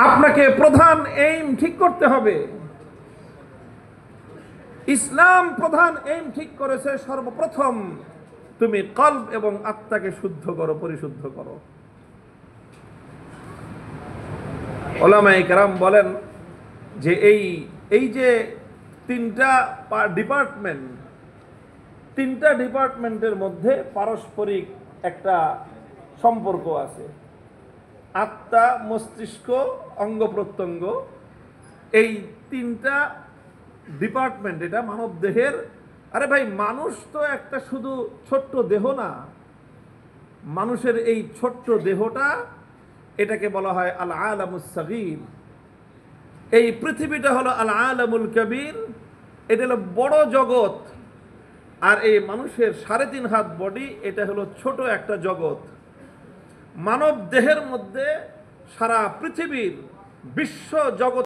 আপনাকে প্রধান এইম ঠিক করতে হবে। ইসলাম প্রধান এইম ঠিক করেছে, সর্বপ্রথম তুমি কলব এবং আত্মাকে শুদ্ধ করো, পরিশুদ্ধ করো। উলামায়ে কেরাম বলেন যে এই যে তিনটা ডিপার্টমেন্টের মধ্যে পারস্পরিক একটা সম্পর্ক আছে। আত্মা, মস্তিষ্ক, অঙ্গ প্রত্যঙ্গ, এই তিনটা ডিপার্টমেন্ট এটা মানব দেহের। আরে ভাই, মানুষ তো একটা শুধু ছোট্ট দেহ না। মানুষের এই ছোট্ট দেহটা, এটাকে বলা হয় আল আলামুস সাগীর। এই পৃথিবীটা হলো আল আলামুল কবির, এটা হলো বড় জগৎ। আর এই মানুষের 3.5 হাত বডি, এটা হলো ছোট একটা জগৎ। মানব দেহের মধ্যে সারা পৃথিবীর বিশ্ব জগৎ